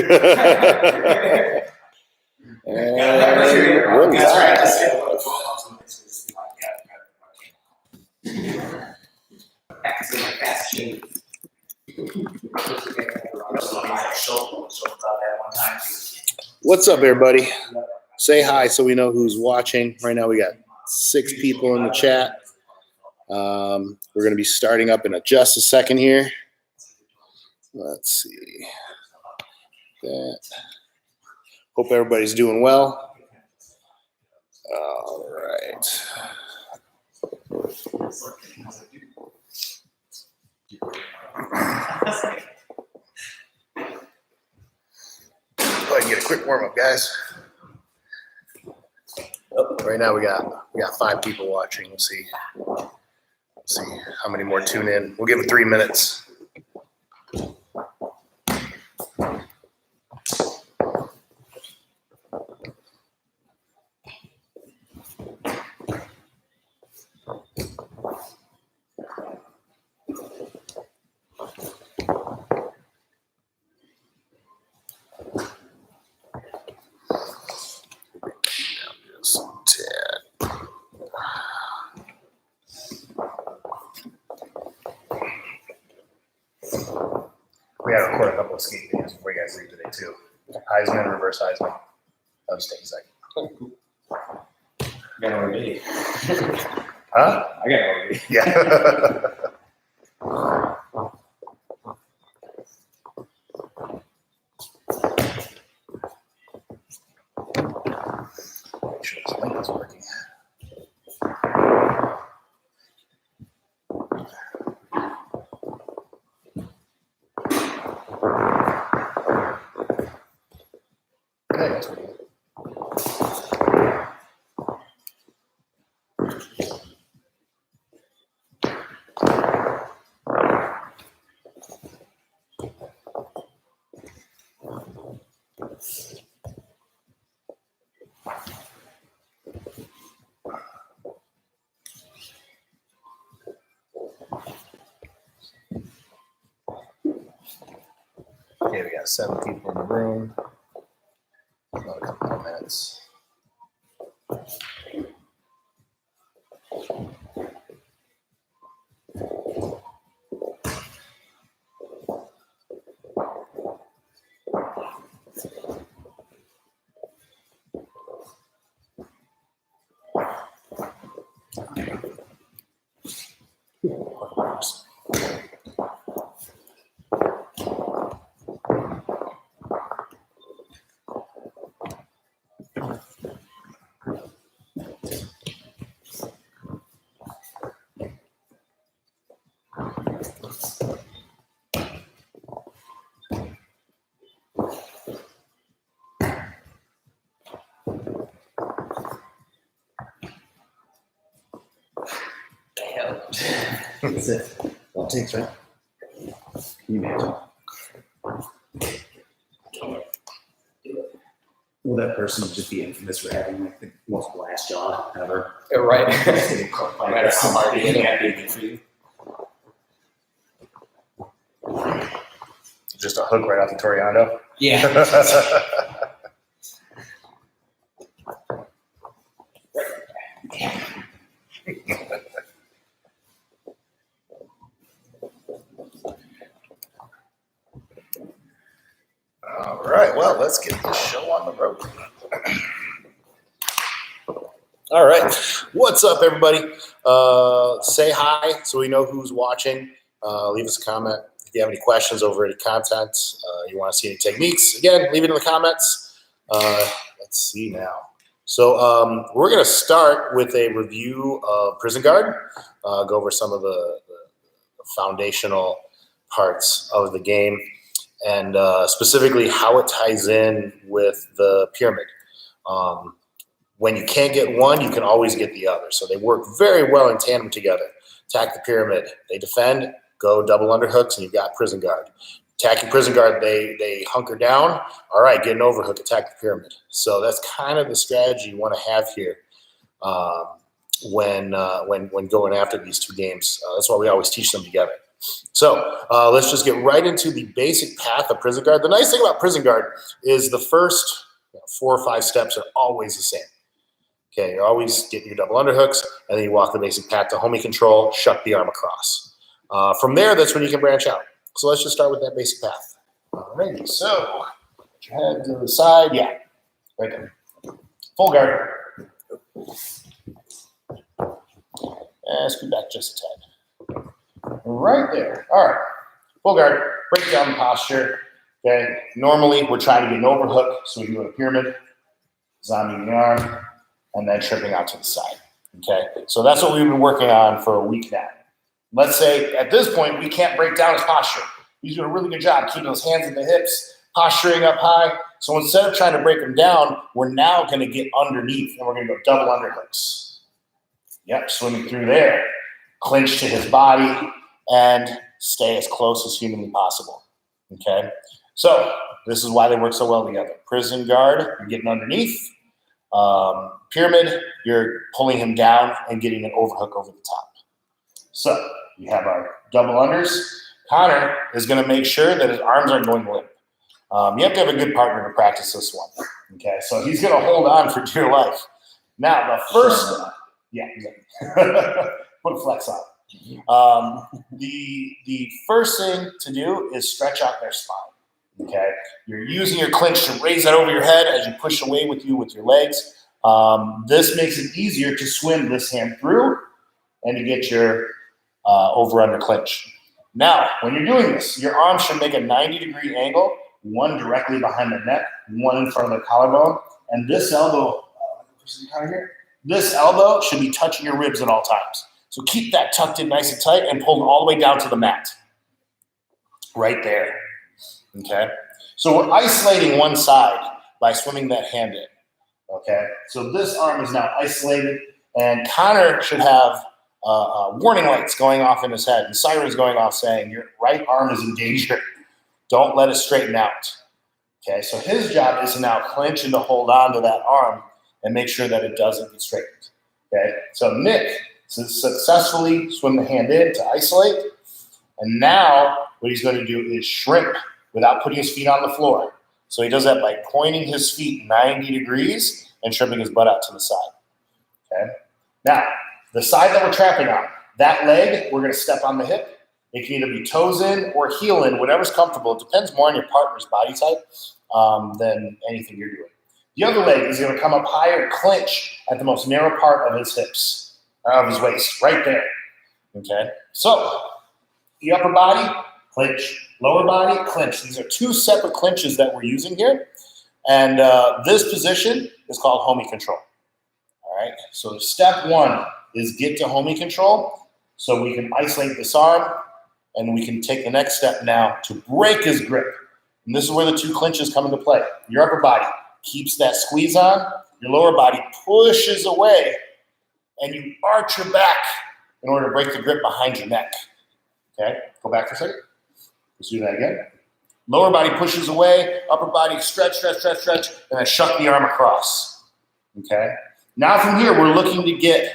We're What's up, everybody? Say hi so we know who's watching. Right now we got 6 people in the chat. We're going to be starting up in just a second here. Let's see. That. Hope everybody's doing well. All right. Go ahead and get a quick warm up, guys. Right now we got 5 people watching. We'll see how many more tune in. We'll give it 3 minutes. We got to record a couple of skate videos before you guys leave today, too. Heisman, reverse Heisman. That'll just take a second. I got already. Huh? I got already. Yeah. Make sure this link is working. Okay, that's pretty good. Okay, we got 7 people in the room. Another couple more minutes. That's it. All it takes, right? Can you imagine? Will that person just be infamous for having like the most blast jaw ever? Right. No matter how hard you hit it, that'd be good for you. Just a hook right off the Toriano. Yeah. All right, well, let's get the show on the road. All right, what's up, everybody? Say hi so we know who's watching. Leave us a comment if you have any questions over any content. You want to see any techniques, again, leave it in the comments. Let's see now. So we're going to start with a review of Prison Guard, go over some of the foundational parts of the game, and specifically how it ties in with the pyramid. When you can't get one, you can always get the other. So they work very well in tandem together. Attack the pyramid, they defend, go double underhooks, and you've got Prison Guard. Attacking Prison Guard, they hunker down. All right, get an overhook, attack the pyramid. So that's kind of the strategy you want to have here when going after these 2 games. That's why we always teach them together. So let's just get right into the basic path of prison guard. The nice thing about prison guard is the first 4 or 5 steps are always the same. Okay, you're always getting your double underhooks, and then you walk the basic path to homie control, shuck the arm across. From there, that's when you can branch out. So let's just start with that basic path. Alrighty, so put your head to the side, yeah, right there. Full guard. And scoot back just a tad. Right there. All right. Full guard. Break down the posture. Okay. Normally, we're trying to get an overhook, so we do a pyramid, zombie the arm, and then tripping out to the side. Okay. So that's what we've been working on for a week now. Let's say at this point, we can't break down his posture. He's doing a really good job keeping his hands in the hips, posturing up high. So instead of trying to break him down, we're now going to get underneath, and we're going to go double underhooks. Yep, swimming through there. Clinch to his body and stay as close as humanly possible. Okay? So this is why they work so well together. Prison guard, you're getting underneath. Pyramid, you're pulling him down and getting an overhook over the top. So you have our double unders. Connor is going to make sure that his arms aren't going limp. You have to have a good partner to practice this one. Okay, so he's going to hold on for dear life. Now, the first, put a flex on. The first thing to do is stretch out their spine. Okay, you're using your clinch to raise that over your head as you push away with your legs. This makes it easier to swim this hand through and to get your over-under clinch. Now, when you're doing this, your arms should make a 90-degree angle, one directly behind the neck, one in front of the collarbone, and this elbow, this elbow should be touching your ribs at all times. So keep that tucked in nice and tight and pulled all the way down to the mat. Right there. Okay? So we're isolating one side by swimming that hand in. Okay? So this arm is now isolated, and Connor should have warning lights going off in his head and sirens going off saying your right arm is in danger. Don't let it straighten out. Okay, so his job is to now clinch and to hold on to that arm and make sure that it doesn't get straightened. Okay, so Nick successfully swim the hand in to isolate, and now what he's going to do is shrimp without putting his feet on the floor. So he does that by pointing his feet 90 degrees and shrimping his butt out to the side. Okay, now the side that we're trapping on, that leg, we're going to step on the hip. It can either be toes in or heel in, whatever's comfortable. It depends more on your partner's body type than anything you're doing. The other leg is going to come up higher, clinch at the most narrow part of his hips, of his waist, right there. Okay? So, the upper body, clinch. Lower body, clinch. These are 2 separate clinches that we're using here. And this position is called homie control. All right? So, step 1 is get to homie control so we can isolate this arm, and we can take the next step now to break his grip. And this is where the 2 clinches come into play. Your upper body keeps that squeeze on. Your lower body pushes away, and you arch your back in order to break the grip behind your neck. Okay? Go back for a second. Let's do that again. Lower body pushes away. Upper body stretch, and then shuck the arm across. Okay? Now from here, we're looking to get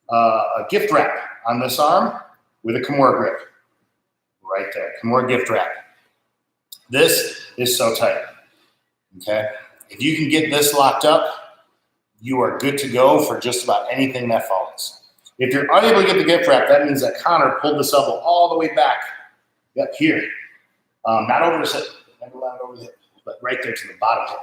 a gift wrap on this arm with a Kimura grip. Right there, Kimura gift wrap. This is so tight, okay? If you can get this locked up, you are good to go for just about anything that falls. If you're unable to get the gift wrap, that means that Connor pulled this elbow all the way back up here. Not over his hip, never allowed over the hip, but right there to the bottom hip.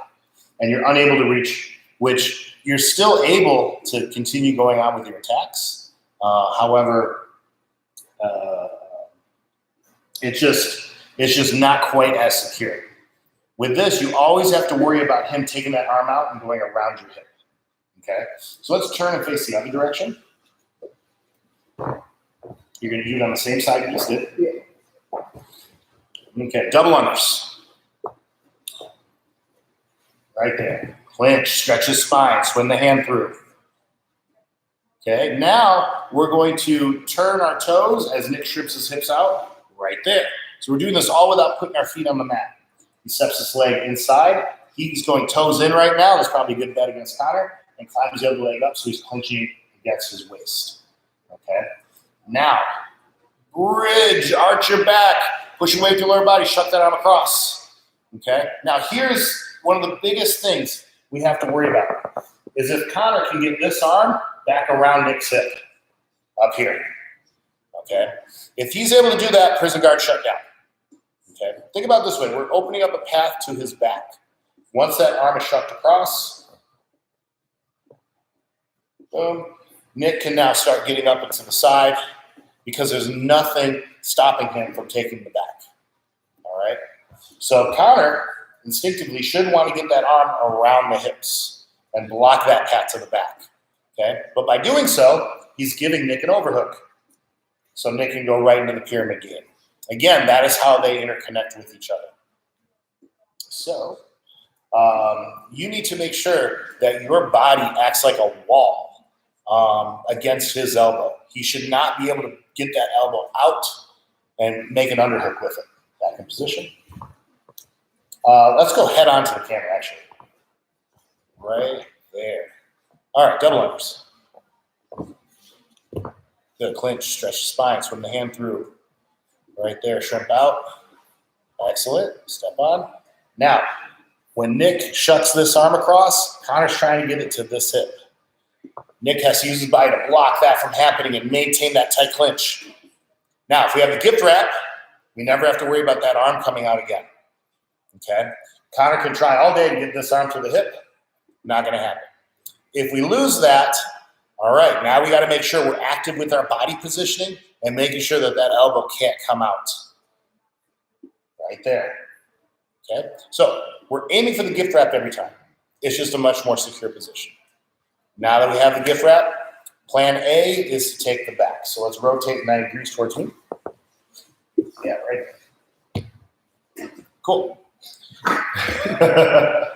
And you're unable to reach, which you're still able to continue going on with your attacks. However, it's just not quite as secure. With this, you always have to worry about him taking that arm out and going around your hip. Okay? So let's turn and face the other direction. You're going to do it on the same side you just did. Okay, double unders. Right there. Clinch, stretch his spine, swing the hand through. Okay, now we're going to turn our toes as Nick strips his hips out. Right there. So we're doing this all without putting our feet on the mat. He steps his leg inside. He's going toes in right now. That's probably a good bet against Connor. And climbs the other leg up so he's clenching against his waist. Okay? Now, Bridge, arch your back, push your weight with your lower body, shuck that arm across. Okay? Now here's one of the biggest things we have to worry about is if Connor can get this arm back around Nick's hip up here. Okay? If he's able to do that, prison guard shut down. Okay? Think about it this way. We're opening up a path to his back. Once that arm is shucked across, boom, Nick can now start getting up into the side because there's nothing stopping him from taking the back. All right? So Connor instinctively should want to get that arm around the hips and block that path to the back. Okay? But by doing so, he's giving Nick an overhook. So Nick can go right into the pyramid game. Again, that is how they interconnect with each other. So you need to make sure that your body acts like a wall against his elbow. He should not be able to get that elbow out and make an underhook with it. Back in position. Let's go head on to the camera, actually. Right there. All right, double unders. Good clinch, stretch the spine, swim the hand through. Right there, shrimp out. Excellent. Step on. Now, when Nick shuts this arm across, Connor's trying to get it to this hip. Nick has to use his body to block that from happening and maintain that tight clinch. Now, if we have the gift wrap, we never have to worry about that arm coming out again. Okay? Connor can try all day to get this arm to the hip. Not going to happen. If we lose that, all right, now we got to make sure we're active with our body positioning and making sure that that elbow can't come out. Right there. Okay? So we're aiming for the gift wrap every time. It's just a much more secure position. Now that we have the gift wrap, plan A is to take the back. So let's rotate 90 degrees towards me. Yeah, right there. Cool. Over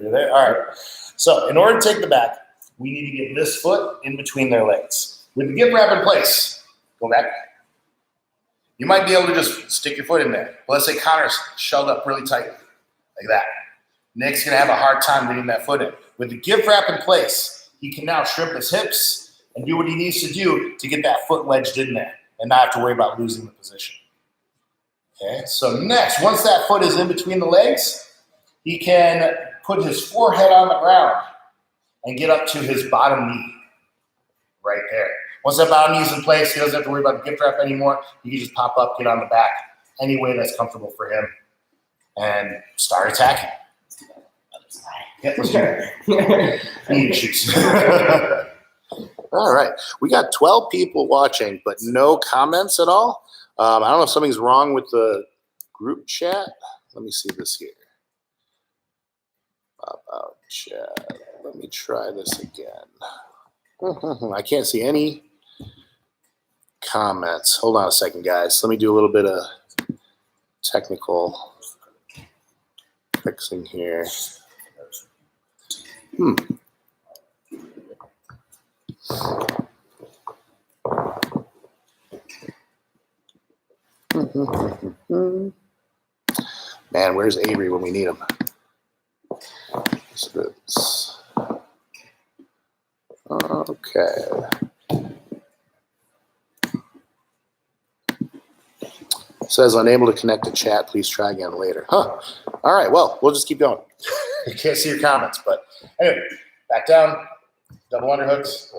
there. All right. So in order to take the back, we need to get this foot in between their legs. With the gift wrap in place, go back. You might be able to just stick your foot in there. Let's say Connor's shelled up really tight, like that. Nick's going to have a hard time getting that foot in. With the gift wrap in place, he can now shrimp his hips and do what he needs to do to get that foot wedged in there and not have to worry about losing the position. Okay, so next, once that foot is in between the legs, he can put his forehead on the ground and get up to his bottom knee right there. Once that bottom knee is in place, he doesn't have to worry about the gift wrap anymore. He can just pop up, get on the back, any way that's comfortable for him, and start attacking. Yeah, knee issues. All right. We got 12 people watching, but no comments at all. I don't know if something's wrong with the group chat. Let me see this here. About chat. Let me try this again. I can't see any comments. Hold on a second, guys. Let me do a little bit of technical fixing here. Man, where's Avery when we need him? Okay. Says unable to connect to chat. Please try again later. Huh. All right. Well, we'll just keep going. You can't see your comments, but anyway, back down. Double underhooks.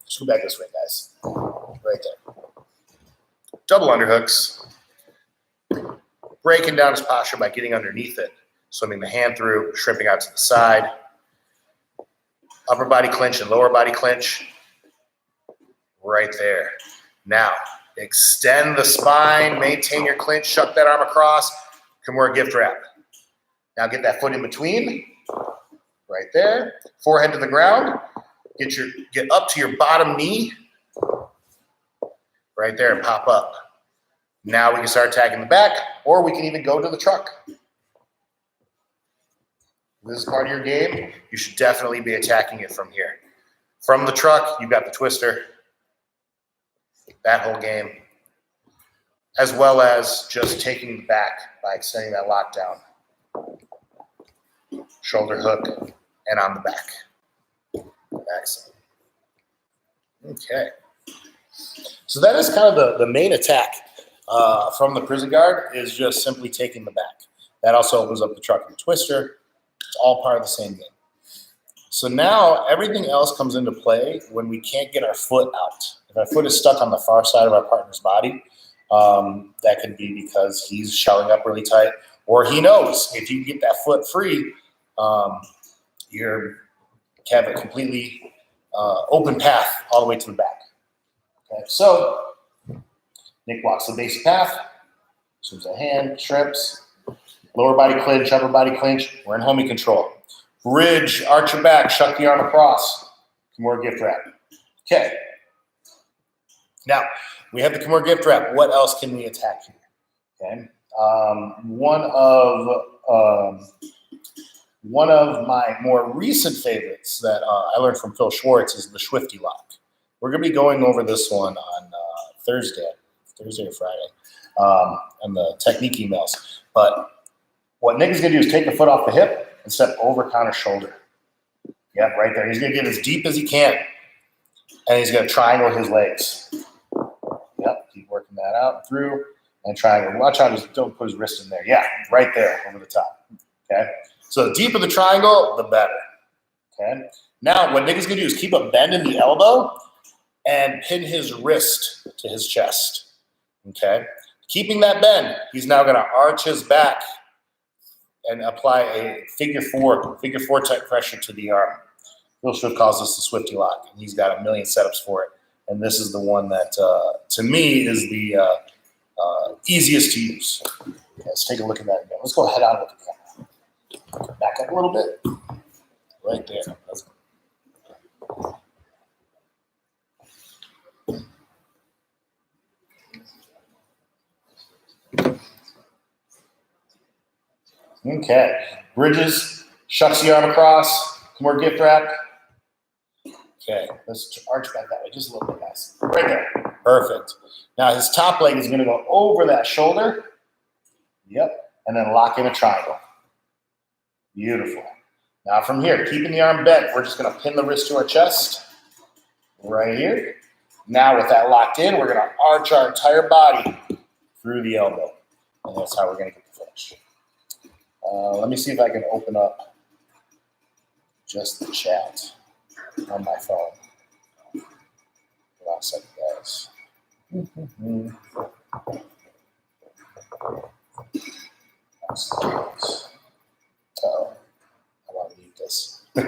Just go back this way, guys. Right there. Double underhooks. Breaking down his posture by getting underneath it. Swimming the hand through, shrimping out to the side. Upper body clinch and lower body clinch. Right there. Now, extend the spine, maintain your clinch, shuck that arm across. Come more gift wrap. Now get that foot in between. Right there. Forehead to the ground. Get up to your bottom knee. Right there and pop up. Now we can start attacking the back, or we can even go to the truck. This is part of your game. You should definitely be attacking it from here. From the truck, you've got the twister. That whole game. As well as just taking the back by extending that lockdown. Shoulder hook and on the back. Excellent. Okay. So that is kind of the main attack from the prison guard is just simply taking the back. That also opens up the truck and twister. It's all part of the same game. So now everything else comes into play when we can't get our foot out. If our foot is stuck on the far side of our partner's body, that could be because he's shelling up really tight, or he knows if you get that foot free, you're have a completely open path all the way to the back. Okay, so Nick walks the basic path, swings a hand, shrimps, lower body clinch, upper body clinch. We're in homie control. Bridge, arch your back, shuck the arm across. Kimura gift wrap. Okay. Now, we have the Kimura gift wrap. What else can we attack here? Okay. One of my more recent favorites that I learned from Phil Schwartz is the Schwifty lock. We're going to be going over this one on Thursday or Friday, on the technique emails. But what Nick is going to do is take the foot off the hip and step over counter shoulder. Yep, right there. He's going to get as deep as he can, and he's going to triangle his legs. Yep, keep working that out through and triangle. Watch out, just don't put his wrist in there. Yeah, right there over the top. Okay, so the deeper the triangle, the better. Okay, now what Nick is going to do is keep a bend in the elbow and pin his wrist to his chest. Okay, keeping that bend, he's now going to arch his back and apply a figure four type pressure to the arm. Phil Swift calls this the Swifty lock, and he's got a million setups for it. And this is the one that, to me, is the easiest to use. Okay, let's take a look at that again. Let's go head on with the camera. Back up a little bit. Right there. That's okay. Bridges, shucks the arm across. Kimura gift wrap. Okay, let's arch back that way just a little bit, guys. Right there. Perfect. Now his top leg is going to go over that shoulder. Yep. And then lock in a triangle. Beautiful. Now from here, keeping the arm bent, we're just going to pin the wrist to our chest. Right here. Now with that locked in, we're going to arch our entire body through the elbow. And that's how we're going to get the finish. Let me see if I can open up just the chat on my phone. Hold on a second, guys. Oh, I want to mute this. How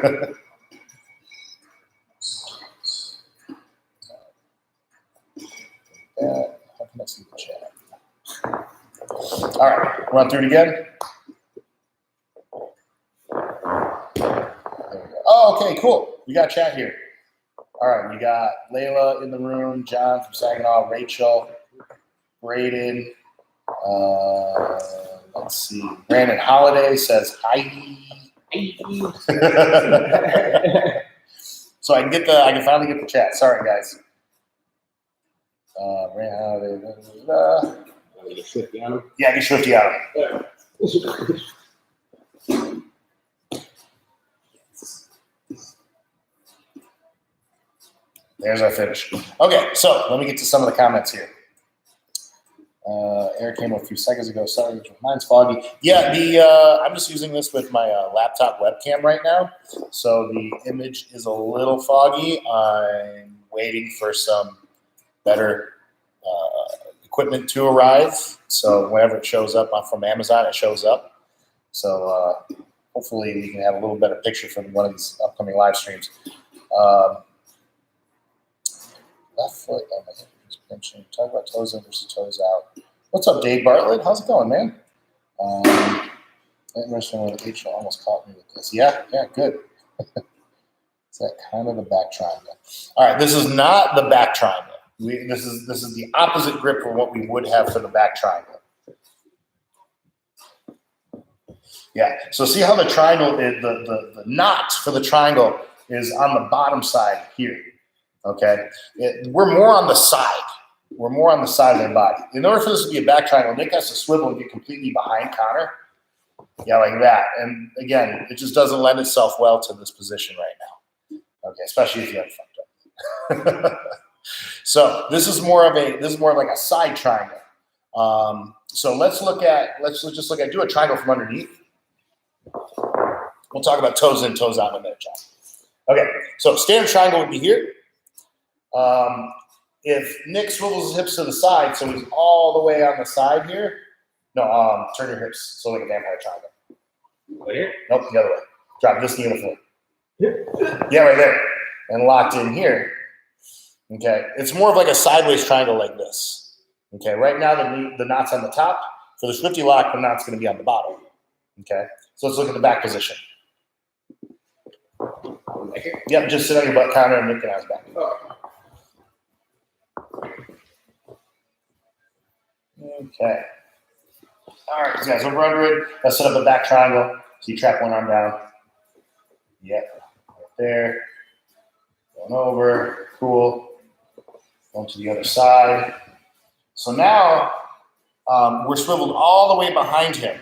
can I see the chat? All right, run through it again. Oh, okay, cool. We got chat here. All right, we got Layla in the room, John from Saginaw, Rachel, Braden. Let's see. Brandon Holiday says hi. So I can finally get the chat. Sorry, guys. Brandon Holiday. Yeah, get Swifty out. There's our finish. Okay, so let me get to some of the comments here. Eric came up a few seconds ago. Sorry, mine's foggy. Yeah, I'm just using this with my laptop webcam right now, so the image is a little foggy. I'm waiting for some better equipment to arrive, so whenever it shows up from Amazon, it shows up. So hopefully we can have a little better picture from one of these upcoming live streams. Left foot on my hip is pinching. Talk about toes in versus toes out. What's up, Dave Bartlett? How's it going, man? Rachel almost caught me with this. Yeah, good. Is that kind of the back triangle? All right, this is not the back triangle. This is the opposite grip from what we would have for the back triangle. Yeah. So see how the triangle, the knot for the triangle is on the bottom side here. Okay, we're more on the side. We're more on the side of their body. In order for this to be a back triangle, Nick has to swivel and get completely behind Connor. Yeah, like that. And again, it just doesn't lend itself well to this position right now. Okay, especially if you have fucked up. So this is more of like a side triangle. So let's just look at do a triangle from underneath. We'll talk about toes in, toes out in a minute, John. Okay, so standard triangle would be here. If Nick swivels his hips to the side, so he's all the way on the side here. No, turn your hips, so like a vampire triangle. Right here? Nope, the other way. Drop this knee on the floor. Yeah, right there. And locked in here. Okay, it's more of like a sideways triangle like this. Okay, right now the knot's on the top. For the Swifty lock, the knot's going to be on the bottom. Okay, so let's look at the back position. Right here? Yep, just sit on your butt counter and Nick and I's back. Okay. All right, guys, over under it. Let's set up a back triangle. So you trap one arm down. Yep, right there. Going over. Cool. Going to the other side. So now we're swiveled all the way behind him.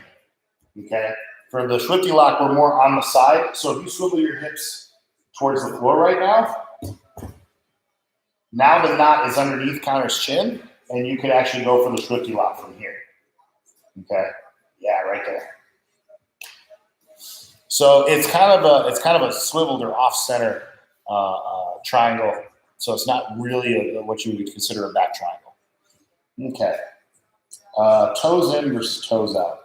Okay. For the Swifty lock, we're more on the side. So if you swivel your hips towards the floor right now the knot is underneath Connor's chin, and you could actually go for the Swifty lock from here. Okay. Yeah, right there. So it's kind of a swiveled or off-center triangle. So it's not really what you would consider a back triangle. Okay. Toes in versus toes out.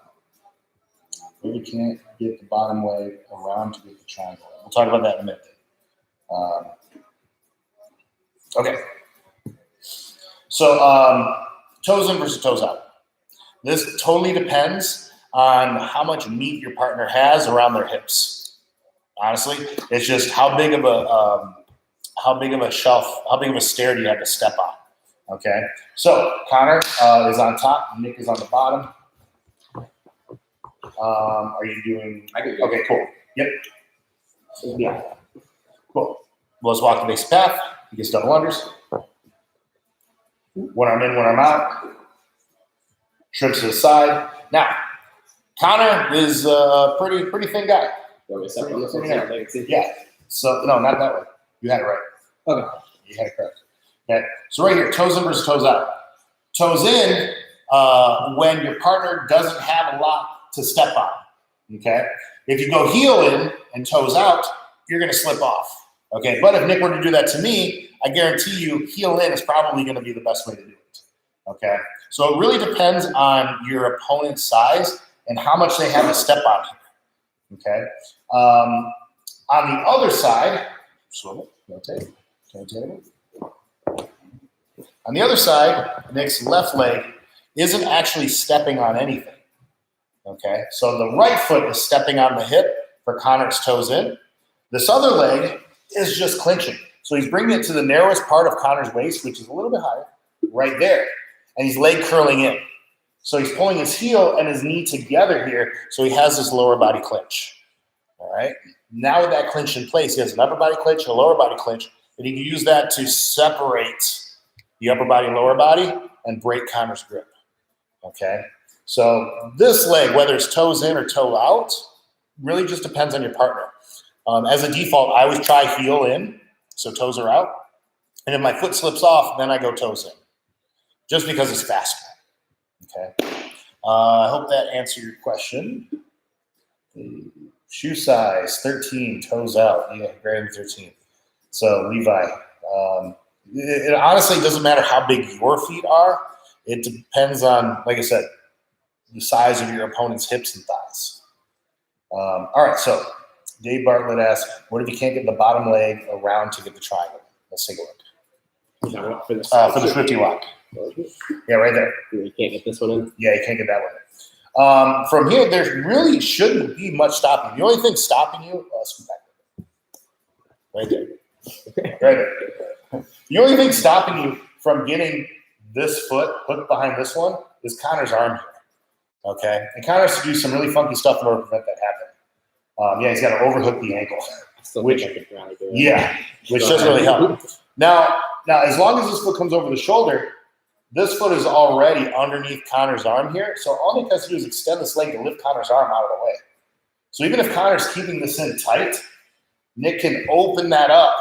Maybe you can't get the bottom leg around to get the triangle. We'll talk about that in a minute. Okay. So toes in versus toes out. This totally depends on how much meat your partner has around their hips. Honestly, it's just how big of a stair do you have to step on? Okay. So Connor is on top, Nick is on the bottom. Are you doing? I can do it. Okay, cool. Yep. Yeah. Cool. Well, let's walk the basic path. He gets double unders. One arm in, one arm out. Trips to the side. Now, Connor is a pretty thin guy. You want me to step on this one so I can see? Yeah. So no, not that way. You had it right. Okay. You had it correct. Okay. So right here, toes in versus toes out. Toes in when your partner doesn't have a lot to step on. Okay. If you go heel in and toes out, you're going to slip off. Okay. But if Nick were to do that to me, I guarantee you heel in is probably going to be the best way to do it. Okay. So it really depends on your opponent's size and how much they have to step on here. Okay. On the other side, swivel, rotate. On the other side, Nick's left leg isn't actually stepping on anything. Okay, so the right foot is stepping on the hip for Connor's toes in. This other leg is just clinching. So he's bringing it to the narrowest part of Connor's waist, which is a little bit higher, right there. And he's leg curling in. So he's pulling his heel and his knee together here, so he has this lower body clinch. All right, now with that clinch in place, he has an upper body clinch and a lower body clinch, and he can use that to separate the upper body and lower body and break Connor's grip. Okay. So this leg, whether it's toes in or toe out, really just depends on your partner. As a default, I always try heel in, so toes are out. And if my foot slips off, then I go toes in, just because it's faster. Okay. I hope that answered your question. Shoe size, 13, toes out. Yeah, greater than 13. So Levi, it honestly doesn't matter how big your feet are. It depends on, like I said, the size of your opponent's hips and thighs. All right, so Dave Bartlett asks, what if you can't get the bottom leg around to get the triangle? Let's take a look. For For the Swifty lock. Yeah, right there. You can't get this one in? Yeah, you can't get that one in. From here, there really shouldn't be much stopping. The only thing stopping you, let's come back. Right there. Right there. The only thing stopping you from getting this foot hooked behind this one is Connor's arm here. Okay, and Connor has to do some really funky stuff in order to prevent that happening. Yeah, he's got to overhook the ankle. I still think I could probably do it. Yeah, which doesn't really help. Now, as long as this foot comes over the shoulder, this foot is already underneath Connor's arm here. So all Nick has to do is extend this leg to lift Connor's arm out of the way. So even if Connor's keeping this in tight, Nick can open that up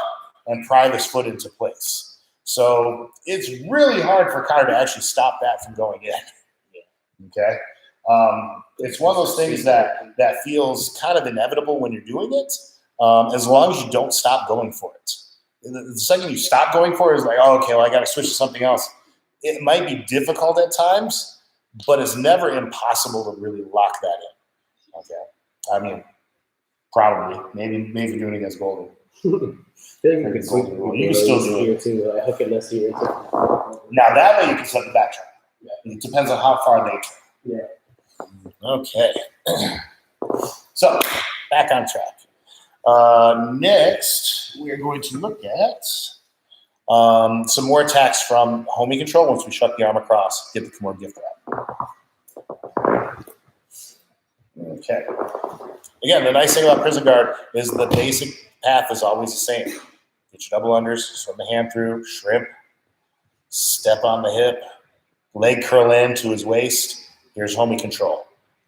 and pry this foot into place. So it's really hard for Connor to actually stop that from going in. Okay. It's one of those things that feels kind of inevitable when you're doing it, as long as you don't stop going for it. The second you stop going for it, is like, oh, okay, well, I got to switch to something else. It might be difficult at times, but it's never impossible to really lock that in. Okay. I mean, probably. Maybe doing it against Golden. I think I could switch. You can still do it. Here too. I hook it this here too. Now, that way you can set the backtrack. It depends on how far they track. Yeah. Okay. So, back on track. Next, we are going to look at some more attacks from homing control once we shut the arm across, get the Kimura gift wrap. Okay. Again, the nice thing about Prison Guard is the basic path is always the same. Get your double unders, swim the hand through, shrimp, step on the hip, leg curl in to his waist. Here's homing control.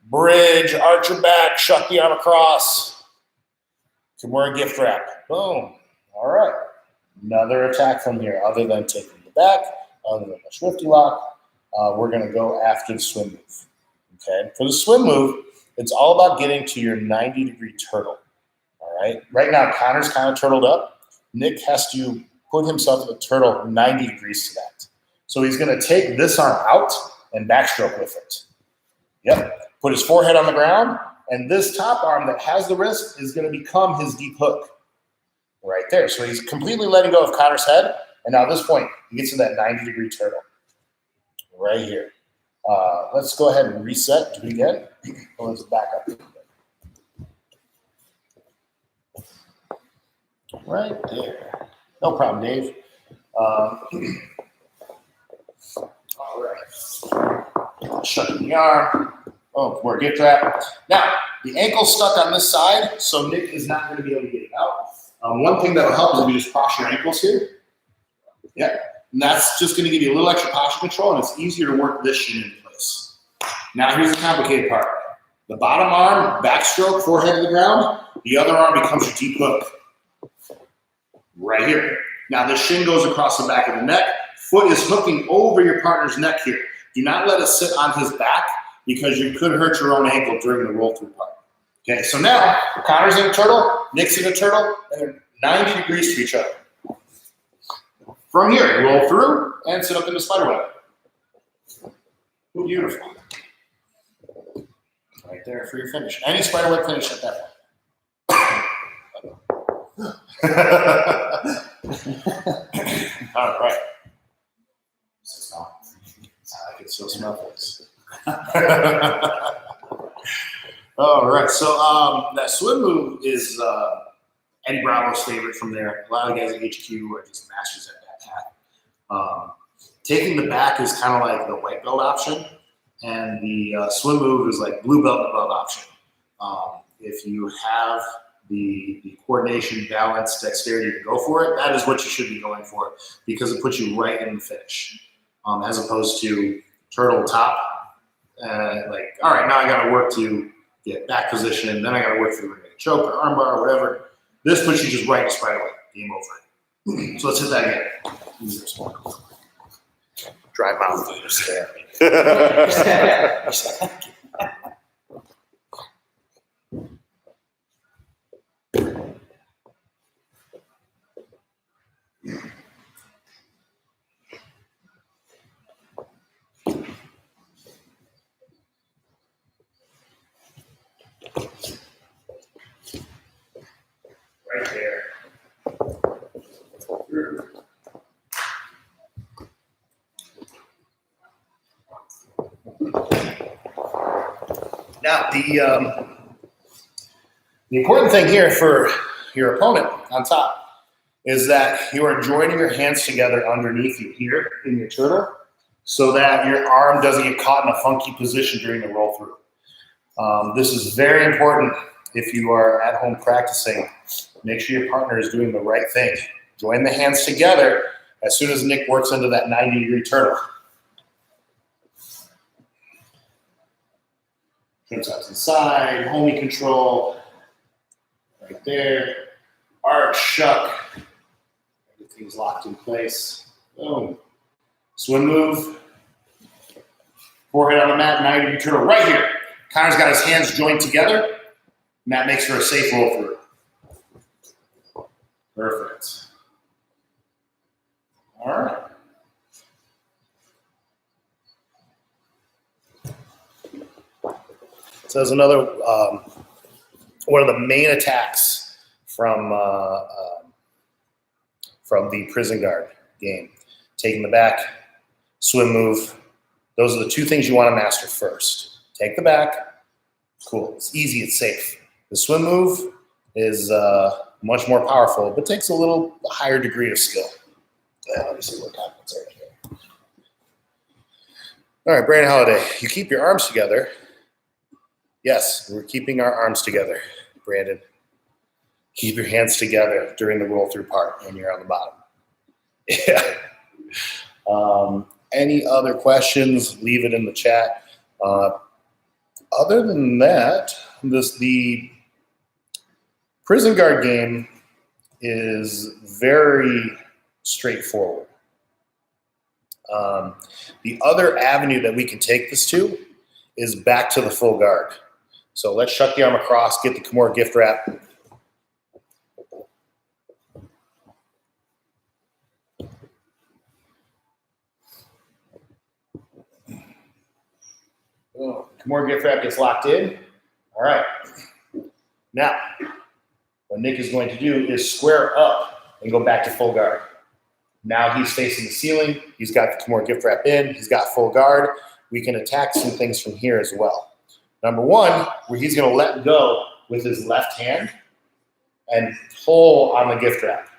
Bridge, arch your back, shut the arm across. Kimura gift wrap. Boom. All right. Another attack from here, other than taking the back, other than the Swifty lock. We're going to go after the swim move. Okay. For the swim move, it's all about getting to your 90-degree turtle. All right. Right now, Connor's kind of turtled up. Nick has to put himself in a turtle 90 degrees to that. So he's going to take this arm out and backstroke with it. Yep. Put his forehead on the ground, and this top arm that has the wrist is going to become his deep hook right there. So he's completely letting go of Connor's head, and now at this point, he gets in that 90-degree turtle right here. Let's go ahead and reset. Do it again. Let's back up. Right there. No problem, Dave. All right. Shut the arm. Oh, we're gift wrap. Now, the ankle's stuck on this side, so Nick is not going to be able to get it out. One thing that will help is if you just cross your ankles here. Yeah. And that's just going to give you a little extra posture control, and it's easier to work this shin into place. Now, here's the complicated part. The bottom arm, backstroke, forehead to the ground. The other arm becomes your deep hook. Right here. Now, the shin goes across the back of the neck. Foot is hooking over your partner's neck here. Do not let it sit on his back because you could hurt your own ankle during the roll-through part. Okay, so now Connor's in a turtle, Nick's in a turtle, and they're 90 degrees to each other. From here, roll through and sit up in the spider web. Beautiful. Right there for your finish. Any spider web finish at that point. All right. I can still smell things. All right. So that swim move is Eddie Bravo's favorite from there. A lot of the guys at HQ are just masters at that path. Taking the back is kind of like the white belt option, and the swim move is like blue belt above option. If you have the coordination, balance, dexterity to go for it, that is what you should be going for because it puts you right in the finish. As opposed to turtle top, like, all right, now I got to work to get back position, then I got to work for the choke or armbar or whatever. This puts you just right in spider web. Game over. So let's hit that again. Dry mouth. Right there. Now, the important thing here for your opponent on top is that you are joining your hands together underneath you here in your turtle so that your arm doesn't get caught in a funky position during the roll through. This is very important if you are at home practicing. Make sure your partner is doing the right thing. Join the hands together as soon as Nick works into that 90-degree turtle. Hips out to the side, homing control, right there. Arch, shuck. Everything's locked in place. Boom. Swim move. Forehead on the mat, 90-degree turtle right here. Connor's got his hands joined together, and that makes for a safe roll through. Perfect. All right. So there's another one of the main attacks from the prison guard game. Taking the back, swim move. Those are the two things you want to master first. Take the back. Cool. It's easy. It's safe. The swim move is much more powerful, but takes a little higher degree of skill. Let me see what happens right here. All right, Brandon Holiday, you keep your arms together. Yes, we're keeping our arms together, Brandon. Keep your hands together during the roll through part when you're on the bottom. Yeah. Any other questions, leave it in the chat. Other than that, the prison guard game is very straightforward. The other avenue that we can take this to is back to the full guard. So let's shut the arm across, get the Kimura gift wrap. Kimura gift wrap gets locked in. All right. Now, what Nick is going to do is square up and go back to full guard. Now he's facing the ceiling. He's got the Kimura gift wrap in. He's got full guard. We can attack some things from here as well. Number one, where he's going to let go with his left hand and pull on the gift wrap.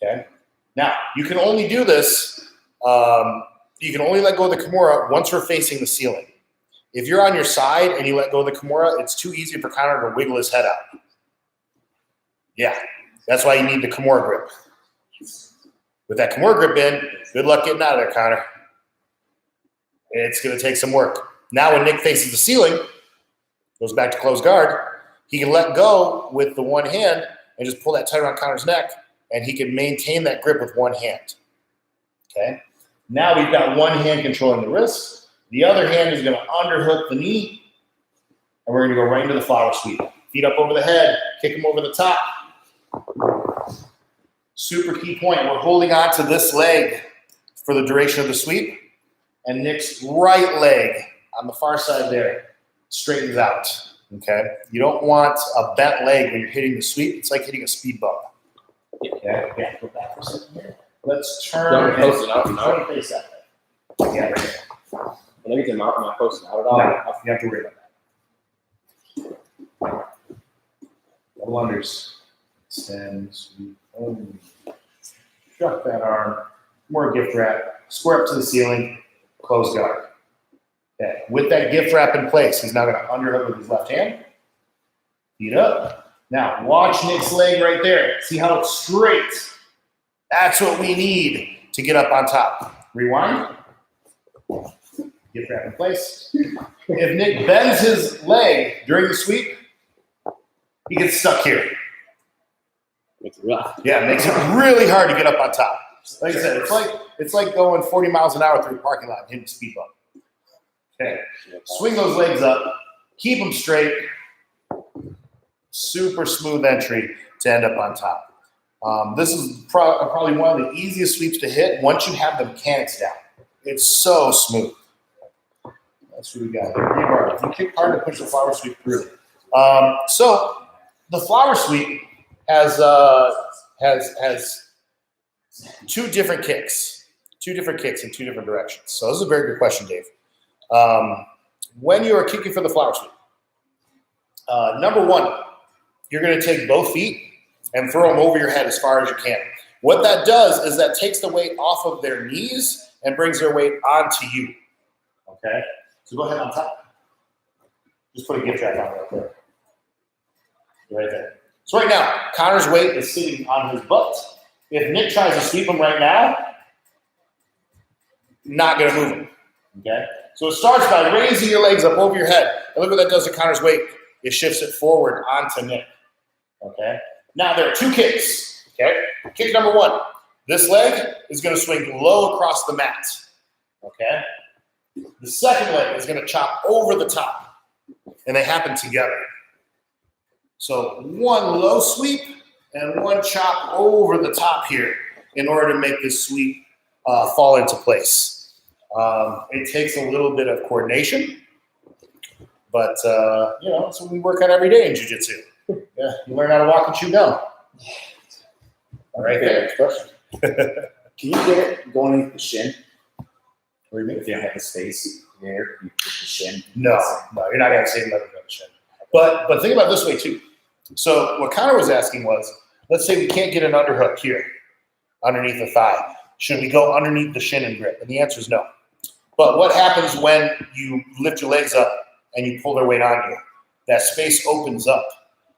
Okay. Now, you can only do this. You can only let go of the Kimura once we're facing the ceiling. If you're on your side and you let go of the Kimura, it's too easy for Connor to wiggle his head out. Yeah, that's why you need the Kimura grip. With that Kimura grip in, good luck getting out of there, Connor. It's going to take some work. Now when Nick faces the ceiling, goes back to closed guard, he can let go with the one hand and just pull that tight around Connor's neck, and he can maintain that grip with one hand. Okay? Now we've got one hand controlling the wrist. The other hand is going to underhook the knee, and we're going to go right into the flower sweep. Feet up over the head, kick him over the top. Super key point. We're holding on to this leg for the duration of the sweep, and Nick's right leg on the far side there straightens out. Okay? You don't want a bent leg when you're hitting the sweep. It's like hitting a speed bump. Okay? Yeah, go back for a second here. Let's turn and face that way. Yeah, right there. When I get to mount, am I posting out at all? No, you have to worry about that. Double unders. Extend, sweep, boom. Shuck that arm. More gift wrap. Square up to the ceiling. Close guard. Okay. With that gift wrap in place, he's now going to underhook with his left hand. Feet up. Now, watch Nick's leg right there. See how it's straight? That's what we need to get up on top. Rewind. Gift wrap in place. If Nick bends his leg during the sweep, he gets stuck here. Makes it rough. Yeah, it makes it really hard to get up on top. Like I said, it's like going 40 miles an hour through a parking lot and hitting a speed bump. Okay, swing those legs up, keep them straight. Super smooth entry to end up on top. This is probably one of the easiest sweeps to hit once you have the mechanics down. It's so smooth. That's what we got here. You kick hard to push the flower sweep through. So the flower sweep has two different kicks in two different directions. So this is a very good question, Dave. When you are kicking for the flower sweep, number one, you're going to take both feet and throw them over your head as far as you can. What that does is that takes the weight off of their knees and brings their weight onto you. Okay? So go ahead on top. Just put a gift wrap on right there. Right there. So right now, Connor's weight is sitting on his butt. If Nick tries to sweep him right now, not going to move him. Okay? So it starts by raising your legs up over your head. And look what that does to Connor's weight. It shifts it forward onto Nick. Okay? Now there are two kicks. Okay? Kick number one. This leg is going to swing low across the mat. Okay? The second leg is going to chop over the top, and they happen together. So one low sweep and one chop over the top here in order to make this sweep fall into place. It takes a little bit of coordination, but it's what we work on every day in jiu-jitsu. Yeah, you learn how to walk and chew gum. All right, there. Question. Can you get it going into the shin? What do you mean? If you don't have the space there, you put the shin. No, you're not going to save another shin. But think about it this way too. So what Connor was asking was, let's say we can't get an underhook here underneath the thigh. Should we go underneath the shin and grip? And the answer is no. But what happens when you lift your legs up and you pull their weight on you? That space opens up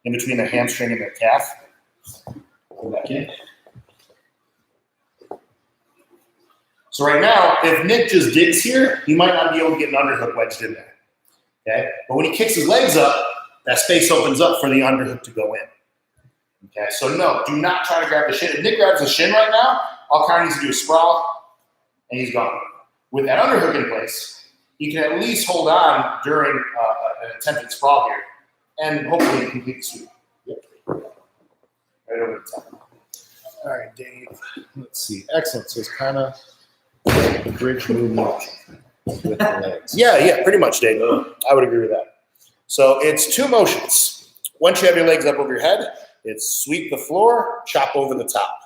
in between their hamstring and their calf. Go back in. So right now, if Nick just digs here, he might not be able to get an underhook wedged in there. Okay? But when he kicks his legs up, that space opens up for the underhook to go in. Okay? So no, do not try to grab the shin. If Nick grabs the shin right now, all Connor needs to do is sprawl, and he's gone. With that underhook in place, he can at least hold on during an attempted sprawl here, and hopefully complete the sweep. Yep. Right over the top. All right, Dave. Let's see. Excellent. So it's kind of the bridge movement with the legs. Yeah, pretty much, Dave. I would agree with that. So it's two motions. Once you have your legs up over your head, it's sweep the floor, chop over the top.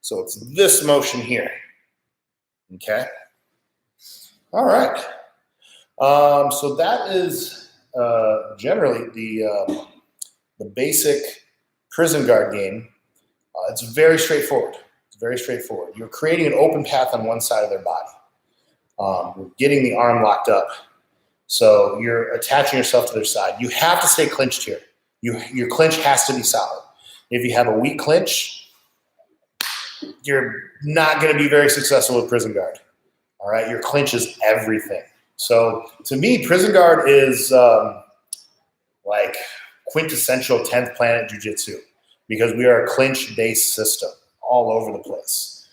So it's this motion here. Okay. All right. So that is generally the basic prison guard game. It's very straightforward. It's very straightforward. You're creating an open path on one side of their body. We're getting the arm locked up. So you're attaching yourself to their side. You have to stay clinched here. Your clinch has to be solid. If you have a weak clinch, you're not going to be very successful with prison guard. All right, your clinch is everything. So to me, prison guard is like quintessential 10th planet jiu-jitsu because we are a clinch-based system all over the place,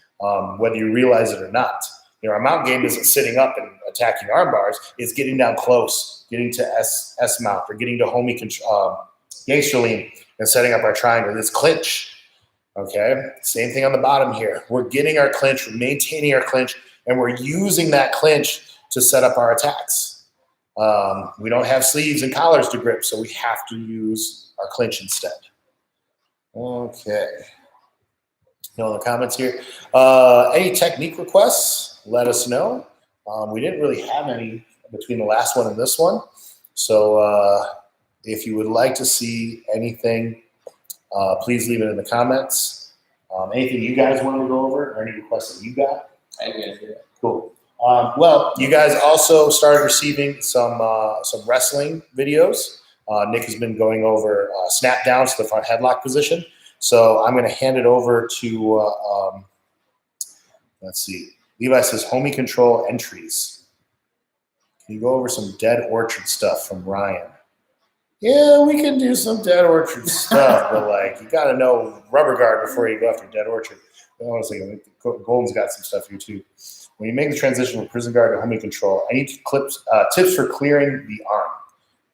whether you realize it or not. Our mount game isn't sitting up and attacking arm bars. It's getting down close, getting to S mount, or getting to homie gangster lean and setting up our triangle. It's clinch. Okay, same thing on the bottom here. We're getting our clinch, we're maintaining our clinch, and we're using that clinch to set up our attacks. We don't have sleeves and collars to grip, so we have to use our clinch instead. Okay. No other comments here. Any technique requests? Let us know. We didn't really have any between the last one and this one. So if you would like to see anything, please leave it in the comments. Anything you guys want to go over or any requests that you got? I can do that. Cool. Well, you guys also started receiving some wrestling videos. Nick has been going over snap downs to the front headlock position. So I'm going to hand it over to, let's see. Levi says, homie control entries. Can you go over some Dead Orchard stuff from Ryan? Yeah, we can do some Dead Orchard stuff, but like you got to know rubber guard before you go after Dead Orchard. Honestly, Golden's got some stuff here too. When you make the transition from prison guard to homie control, I need tips for clearing the arm.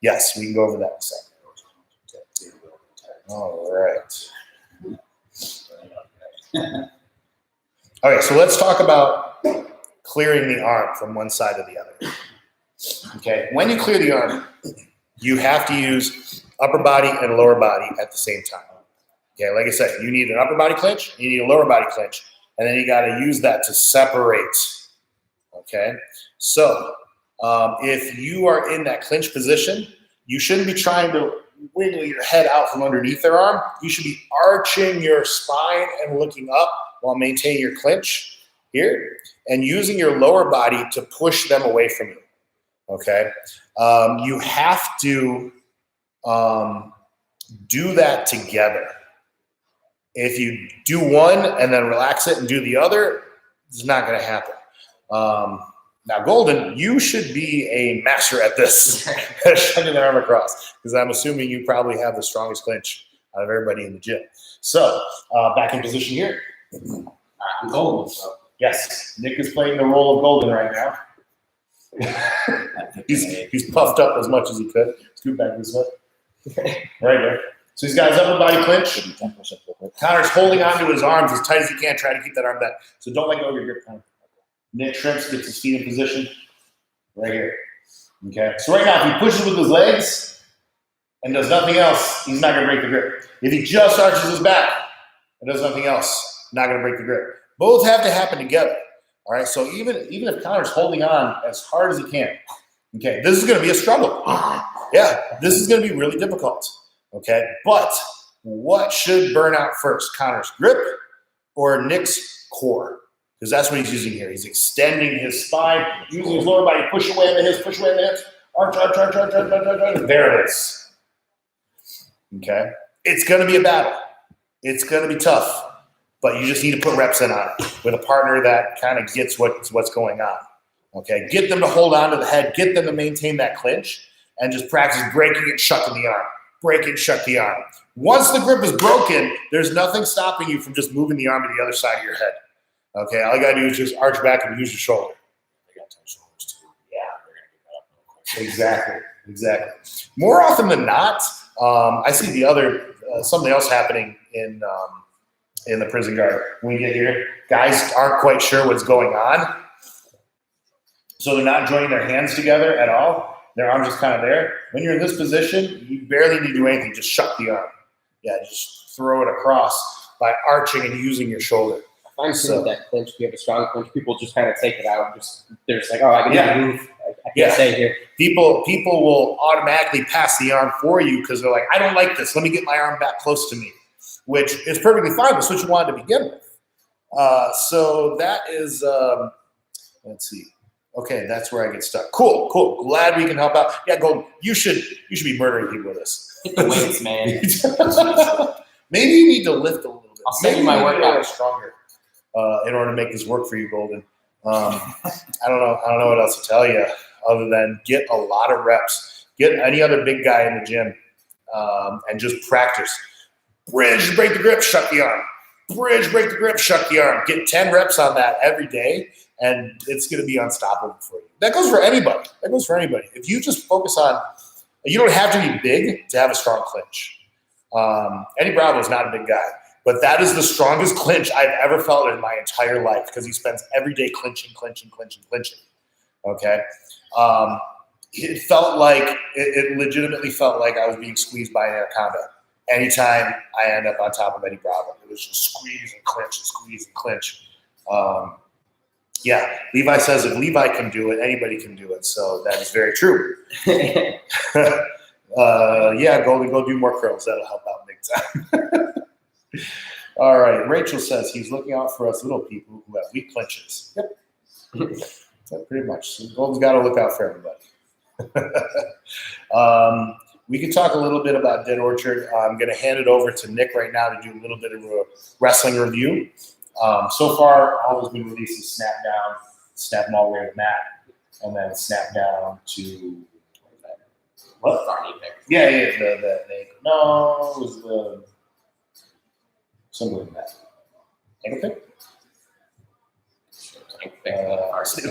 Yes, we can go over that in a second. All right. Okay, so let's talk about clearing the arm from one side to the other. Okay, when you clear the arm, you have to use upper body and lower body at the same time. Okay, like I said, you need an upper body clinch, you need a lower body clinch, and then you got to use that to separate. Okay, so if you are in that clinch position, you shouldn't be trying to wiggle your head out from underneath their arm. You should be arching your spine and looking up while maintaining your clinch here and using your lower body to push them away from you. Okay, you have to do that together. If you do one and then relax it and do the other, it's not going to happen. Now, Golden, you should be a master at this, shutting the arm across, because I'm assuming you probably have the strongest clinch out of everybody in the gym. So, back in position here. I'm golden, so. Yes, Nick is playing the role of Golden right now. he's puffed up as much as he could. Scoot back this way. Right there. So these guys up in body clinch. Connor's holding onto his arms as tight as he can, trying to keep that arm back. So don't let go of your grip, Connor. Nick shrimps, gets his feet in position. Right here. Okay. So right now, if he pushes with his legs and does nothing else, he's not going to break the grip. If he just arches his back and does nothing else, not going to break the grip. Both have to happen together. All right. So even if Connor's holding on as hard as he can, okay, this is going to be a struggle. Yeah, this is going to be really difficult. Okay. But what should burn out first, Connor's grip or Nick's core? Because that's what he's using here. He's extending his spine, using his lower body, push away in the hips, push away in the hips. Arch. There it is. Okay. It's going to be a battle. It's going to be tough. But you just need to put reps in on it with a partner that kind of gets what's going on. Okay. Get them to hold on to the head. Get them to maintain that clinch and just practice breaking and shucking the arm. Break and shuck the arm. Once the grip is broken, there's nothing stopping you from just moving the arm to the other side of your head. Okay, all you gotta do is just arch back and use your shoulder. They got 10 shoulders too. Yeah, they're gonna get that up real quick. Exactly. More often than not, I see the other something else happening in the prison guard. When you get here, guys aren't quite sure what's going on, so they're not joining their hands together at all. Their arm's just kind of there. When you're in this position, you barely need to do anything. Just shuck the arm. Yeah, just throw it across by arching and using your shoulder. I'm seeing that clinch. If you have a strong clinch, people just kind of take it out. They're just like, oh, I can move. I can't stay here. People will automatically pass the arm for you because they're like, I don't like this. Let me get my arm back close to me, which is perfectly fine. That's what you wanted to begin with. So that is, let's see. Okay, that's where I get stuck. Cool. Glad we can help out. Yeah, Golden, you should be murdering people with this. Hit the weights, man. Maybe you need to lift a little bit. I'll send you Maybe my workout. Get stronger in order to make this work for you, Golden. I don't know what else to tell you other than get a lot of reps. Get any other big guy in the gym and just practice. Bridge, break the grip, shuck the arm. Bridge, break the grip, shuck the arm. Get 10 reps on that every day, and it's going to be unstoppable for you. That goes for anybody. If you just focus on – you don't have to be big to have a strong clinch. Eddie Bravo is not a big guy, but that is the strongest clinch I've ever felt in my entire life because he spends every day clinching. Okay? It felt like – it legitimately felt like I was being squeezed by an anaconda. Anytime I end up on top of Eddie Bravo, it was just squeeze and clinch. Yeah, Levi says if Levi can do it, anybody can do it. So that is very true. Yeah, Golden, go do more curls. That'll help out big time. All right, Rachel says he's looking out for us little people who have weak clinches. Yep. Yeah, pretty much. So Golden's got to look out for everybody. We can talk a little bit about Dead Orchard. I'm going to hand it over to Nick right now to do a little bit of a wrestling review. So far, all that's been released is Snap Down, Snap Them All the Way with Matt, and then Snap Down to what? Yeah, no, it was the something like that. Ankle pick?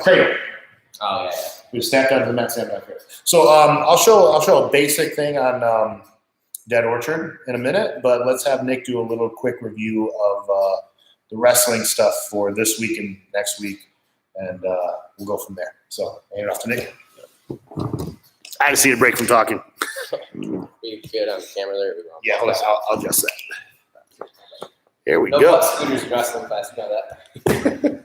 Cradle. Oh, yeah. We snapped down to the Matt Snap Down Cradle. So I'll show a basic thing on Dead Orchard in a minute, but let's have Nick do a little quick review of the wrestling stuff for this week and next week, and we'll go from there. So, hand it off to Nick. I had to see a break from talking. Be good on camera there. Yeah, hold on. I'll adjust that. Here we No go. Scooter's wrestling class, you know that.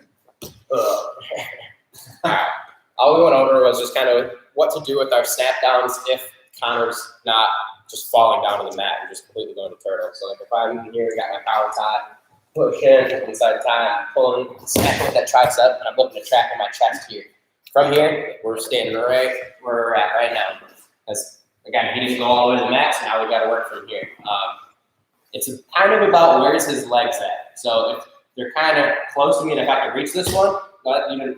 All we went over was just kind of what to do with our snap downs if Connor's not just falling down to the mat and just completely going to turtle. So like if I'm here, got my power tie, pushing inside tie, pulling, snapping with that tricep, and I'm looking to track in my chest here. From here, we're standing right where we're at right now. Because again, he didn't go all the way to the mat, so now we've got to work from here. It's kind of about where's his legs at. So if they're kind of close to me, and if I can reach this one,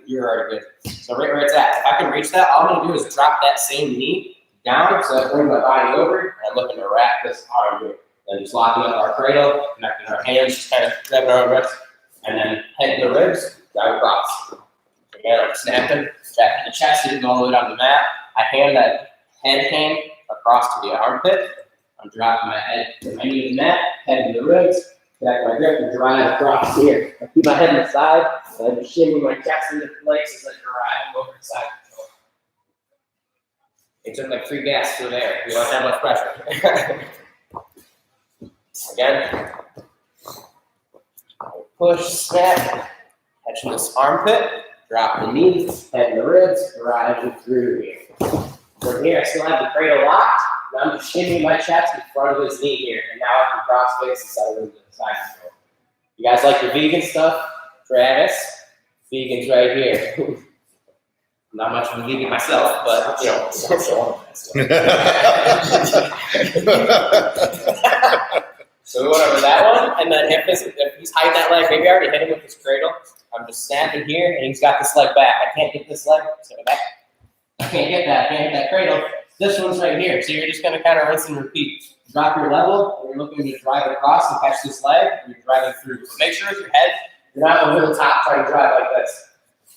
you're already good. So right where it's at, if I can reach that, all I'm going to do is drop that same knee down, so I bring my body over, and I'm looking to wrap this arm here. And just locking up our cradle, connecting our hands, just kind of grabbing our wrists, and then head to the ribs, drive across. Again, I'm snapping, jack in the chest, didn't go all the way down the mat. I hand that head hang across to the armpit. I'm dropping my head to my knee to the mat, head to the ribs, back my grip, and drive across here. I keep my head on the side, and I just shimmy my chest into place as I drive over the side control. It took like 3 gasps through there. You don't have much pressure. Again, push, snap, catching this armpit, drop the knees, head in the ribs, driving through here. From here, I still have the cradle locked. Now I'm just shimmying my chest in front of his knee here, and now I can cross face the side of the side control. You guys like the vegan stuff? Travis, vegan's right here. Not much of a vegan myself, but you know. So we went over that one, and then if he's hiding that leg, maybe I already hit him with his cradle. I'm just snapping here, and he's got this leg back. I can't get this leg, so back. I can't get that. I can't hit that cradle. This one's right here, so you're just going to kind of rinse and repeat. Drop your level, and you're looking to drive across and catch this leg, and you're driving through. So make sure with your head, you're not over the top trying to drive like this.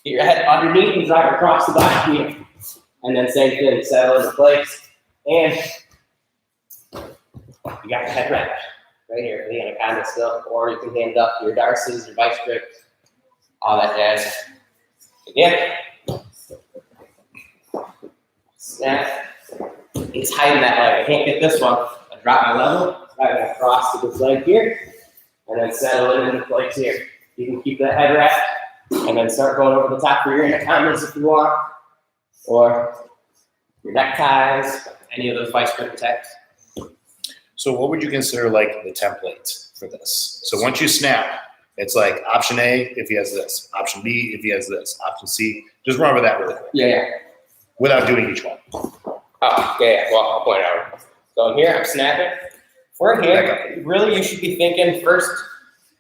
Get your head underneath and drive across the body here. And then same thing, settle into place. And you got the head wrapped right here for the anaconda still. Or you can hand up your darces, your vice grips, all that jazz. Again. Snap. He's hiding that leg. I can't get this one. I drop my level, drive across to this leg here, and then settle it into place here. You can keep that head wrapped. And then start going over the top for your anacondas if you want, or your neckties, any of those vice grip attacks. So what would you consider like the template for this? So once you snap, it's like option A if he has this, option B if he has this, option C. Just run over that really quick. Yeah. Without doing each one. Oh, yeah. Well, I'll point out. So I'm here, I'm snapping. We're here. Really, you should be thinking first,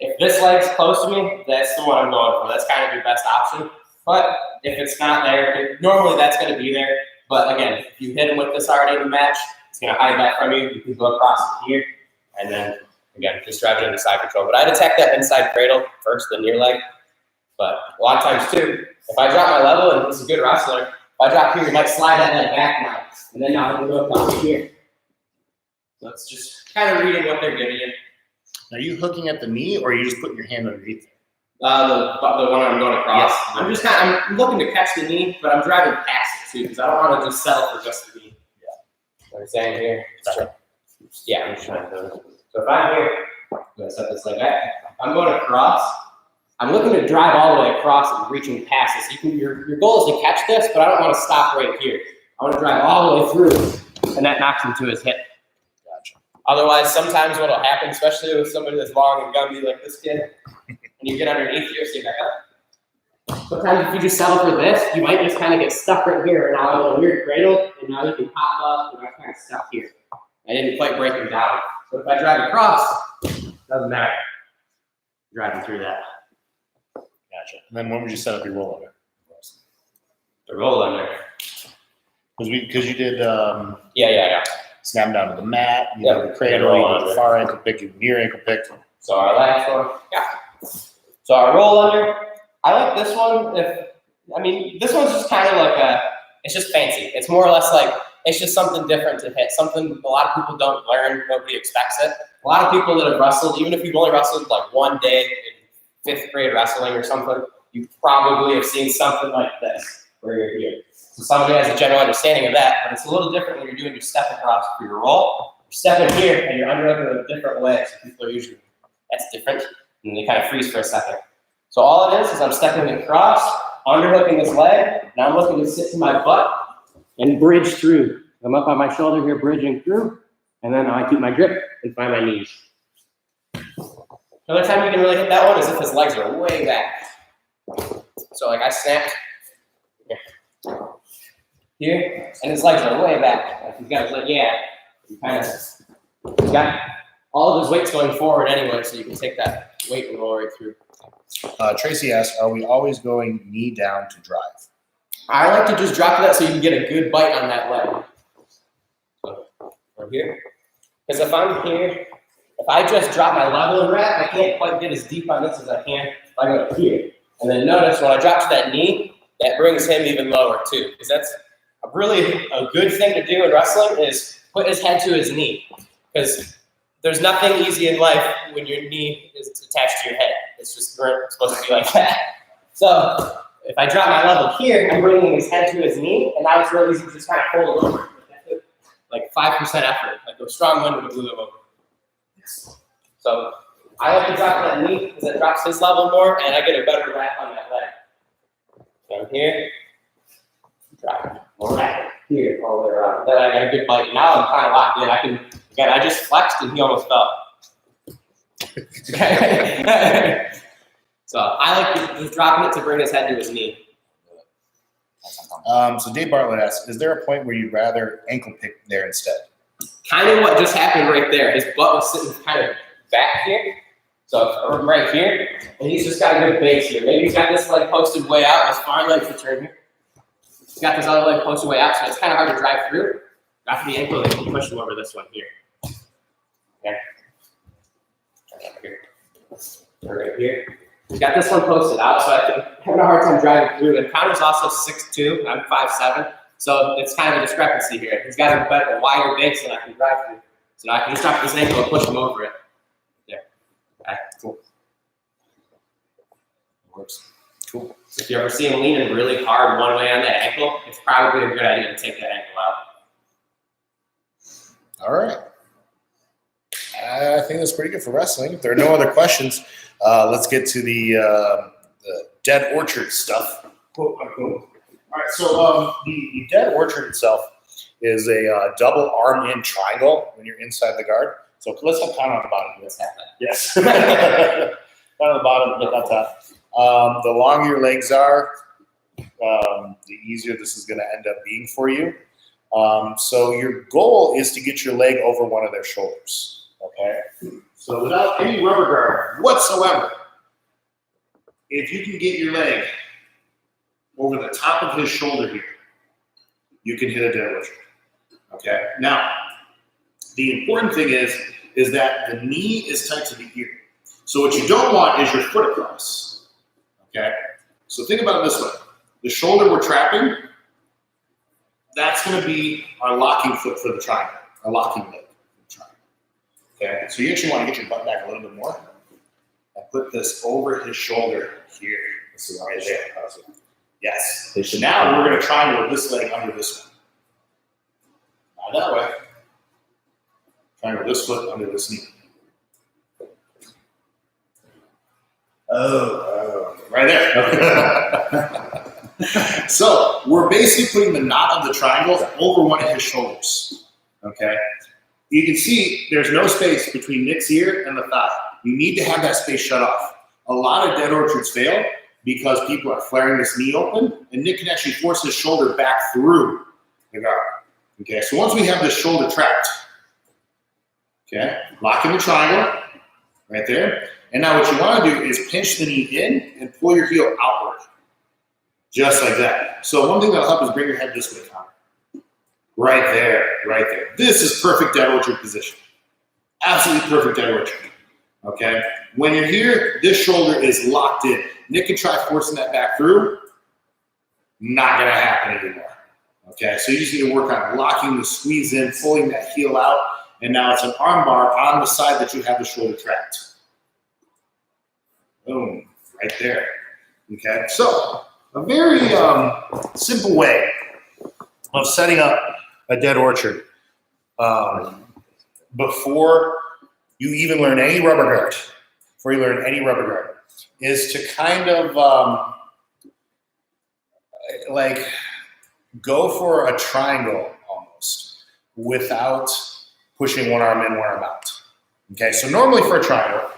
if this leg's close to me, that's the one I'm going for. That's kind of your best option. But if it's not there, normally that's going to be there. But again, if you hit him with this already in the match, it's going to hide that from you. You can go across here. And then, again, just drive it into side control. But I'd attack that inside cradle first, the near leg. But a lot of times, too, if I drop my level, and this is a good wrestler, if I drop here, you might slide that leg back now. And then now I'm going to go across here. So it's just kind of reading what they're giving you. Are you hooking at the knee or are you just putting your hand underneath it? The one I'm going across. Yes. I'm just I'm looking to catch the knee, but I'm driving past it too because I don't want to just settle for just the knee. Yeah. What I'm saying here. Yeah, I'm just trying to. So if I'm here, I'm going to set this leg back. I'm going across. I'm looking to drive all the way across and reaching past this. Your goal is to catch this, but I don't want to stop right here. I want to drive all the way through, and that knocks him to his hip. Gotcha. Otherwise, sometimes what will happen, especially with somebody that's long and gumby like this kid, and you get underneath here, see back up. Sometimes if you just settle for this, you might just kind of get stuck right here, and now I'm in a weird cradle, and now you can pop up, and I'm kind of stuck here. I didn't quite break him down. So if I drive across, doesn't matter. Driving through that. Gotcha. And then when would you set up your roll under? The roll under. Because you did Yeah. snap him down to the mat, you Yep. did the cradle, you did the far ankle pick, you did near ankle pick. So our last one, yeah. So our roll under, I like this one. This one's just kind of like it's just fancy. It's more or less like, it's just something different to hit, something a lot of people don't learn, nobody expects it. A lot of people that have wrestled, even if you've only wrestled like one day in 5th grade wrestling or something, you probably have seen something like this, where you're here. So somebody has a general understanding of that, but it's a little different when you're doing your step across for your roll. You're stepping here and you're under in a different way. So people are usually, that's different, and they kind of freeze for a second. So all it is I'm stepping across, underhooking this leg, and I'm looking to sit to my butt and bridge through. I'm up on my shoulder here, bridging through, and then I keep my grip and find my knees. The other time you can really hit that one is if his legs are way back. So like I snapped here, and his legs are way back. Like he's got his leg, he's got all of his weight's going forward anyway, so you can take that weight and roll right through. Tracy asks, are we always going knee down to drive? I like to just drop that so you can get a good bite on that leg. So, from here. Because if I'm here, if I just drop my level and wrap, I can't quite get as deep on this as I can if I go here. And then notice when I drop to that knee, that brings him even lower too. Because that's a good thing to do in wrestling is put his head to his knee. Because there's nothing easy in life when your knee is attached to your head. It's just supposed to be like that. So if I drop my level here, I'm bringing his head to his knee, and now it's really easy to just kind of hold it over. Like 5% effort. Like a strong wind would have blew him over. So I like to drop that knee because it drops his level more, and I get a better wrap on that leg. So I'm here, drop more wrap here all the way around. Then I got a good bite. Now I'm kind of locked in. I just flexed and he almost fell. So I like just dropping it to bring his head to his knee. So Dave Bartlett asks, is there a point where you'd rather ankle pick there instead? Kind of what just happened right there. His butt was sitting kind of back here. So right here, and he's just got a good base here. Maybe he's got this leg posted way out, his far leg should turn here. He's got this other leg posted way out, so it's kind of hard to drive through. After the ankle, they can push him over this one here. Okay. Right here. He's got this one posted out, so I'm having a hard time driving through. And Connor's also 6'2", I'm 5'7", so it's kind of a discrepancy here. He's got a wider base than I can drive through. So now I can just drop this ankle and push him over it. There. Okay, cool. Works. Cool. So if you ever see him leaning really hard one way on that ankle, it's probably a good idea to take that ankle out. All right. I think that's pretty good for wrestling. If there are no other questions, let's get to the Dead Orchard stuff. Cool. All right. So the Dead Orchard itself is a double arm-in triangle when you're inside the guard. So let's have Connor on the bottom. Let's have that. Yes. Not on the bottom, but on top. The longer your legs are, the easier this is going to end up being for you. So your goal is to get your leg over one of their shoulders. Okay, so without any rubber guard whatsoever, if you can get your leg over the top of his shoulder here, you can hit a dead orchard. Okay, now the important thing is that the knee is tight to the ear. So what you don't want is your foot across. Okay, so think about it this way: the shoulder we're trapping, that's going to be our locking foot for the triangle, our locking leg. Okay, so you actually want to get your butt back a little bit more and put this over his shoulder here. This is right there. Yes. So now we're going to triangle this leg under this one. Not that way. Triangle this foot under this knee. Oh, right there. Okay. So we're basically putting the knot of the triangle over one of his shoulders. Okay. You can see there's no space between Nick's ear and the thigh. You need to have that space shut off. A lot of dead orchards fail because people are flaring this knee open, and Nick can actually force his shoulder back through the guard. Okay, so once we have this shoulder trapped, okay, lock in the triangle right there. And now what you want to do is pinch the knee in and pull your heel outward, just like that. So one thing that'll help is bring your head this way, Connor. Right there, right there. This is perfect dead orchard position. Absolutely perfect dead orchard. Okay? When you're here, this shoulder is locked in. Nick can try forcing that back through. Not going to happen anymore. Okay? So you just need to work on locking the squeeze in, pulling that heel out, and now it's an arm bar on the side that you have the shoulder trapped. Boom. Right there. Okay? So, a very simple way of setting up a dead orchard before you even learn any rubber guard, is to kind of like go for a triangle almost without pushing one arm in, one arm out. Okay, so normally for a triangle,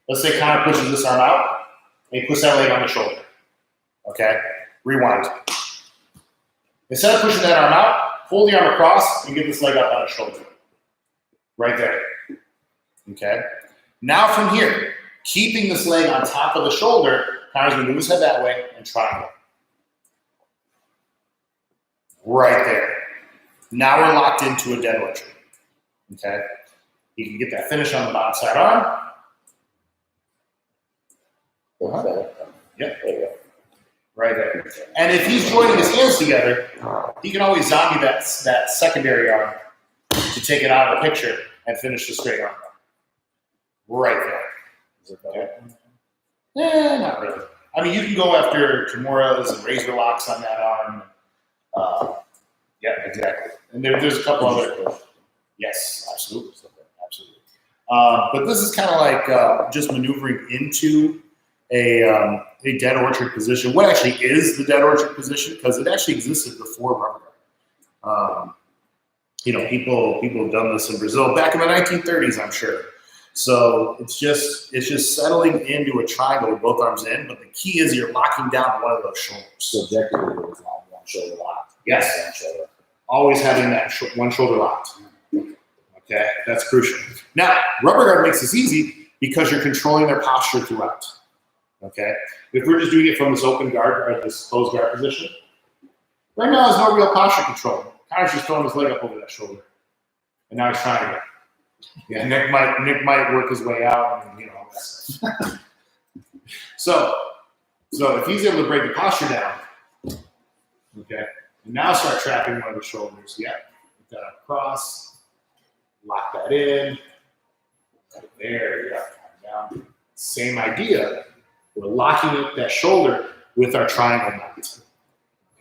let's say Connor pushes this arm out and he puts that leg on the shoulder. Okay, rewind. Instead of pushing that arm out, pull the arm across and get this leg up on his shoulder. Right there. Okay? Now from here, keeping this leg on top of the shoulder, Connor's going to move his head that way and triangle. Right there. Now we're locked into a dead orchard. Okay? You can get that finish on the bottom side arm. Uh-huh. Yeah. There you go. Right there. And if he's joining his hands together, he can always zombie that secondary arm to take it out of the picture and finish the straight arm. Right there. Is it better? Not really. I mean, you can go after Kimuras and razor locks on that arm. Yeah, exactly. And there's a couple other. Yes, absolutely. Absolutely. But this is kind of like just maneuvering into a dead orchard position. What actually is the dead orchard position? Because it actually existed before rubber guard. People have done this in Brazil back in the 1930s, I'm sure. So it's just settling into a triangle with both arms in. But the key is you're locking down one of those shoulders. So objectively, it was not one shoulder locked. Yes. One shoulder. Always having that one shoulder locked. Okay, that's crucial. Now, rubber guard makes this easy because you're controlling their posture throughout. Okay, if we're just doing it from this open guard or this closed guard position, right now there's no real posture control. Connor's just throwing his leg up over that shoulder, and now he's trying to. Yeah, Nick might work his way out, and all that stuff. So if he's able to break the posture down, okay, and now start trapping one of the shoulders. Yeah, put that across, lock that in. Right there, yeah, down. Same idea. We're locking up that shoulder with our triangle knot.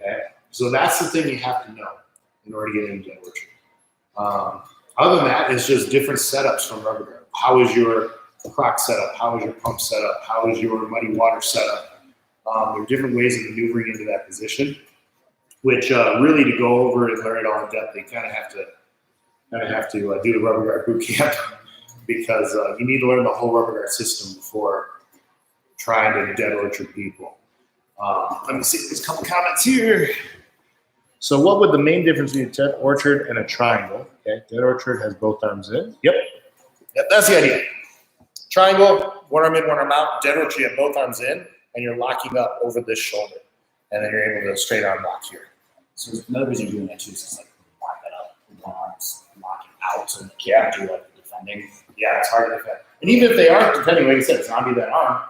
Okay, so that's the thing you have to know in order to get into dead orchard. Other than that, it's just different setups from rubber guard. How is your crock setup? How is your pump setup? How is your muddy water setup? There are different ways of maneuvering into that position, which really to go over and learn it all in depth, they kind of have to do the rubber guard boot camp because you need to learn the whole rubber guard system before trying to dead orchard people. Let me see. There's a couple comments here. So what would the main difference be between a dead orchard and a triangle? Okay, dead orchard has both arms in. Yep, that's the idea. Triangle, one arm in, one arm out. Dead orchard, you have both arms in, and you're locking up over this shoulder. And then you're able to straight arm lock here. So another reason you're doing that too is just like lock that up. One arm's locking out, so you can't do like defending. Yeah, it's hard to defend. And even if they aren't defending, like I said, zombie that arm,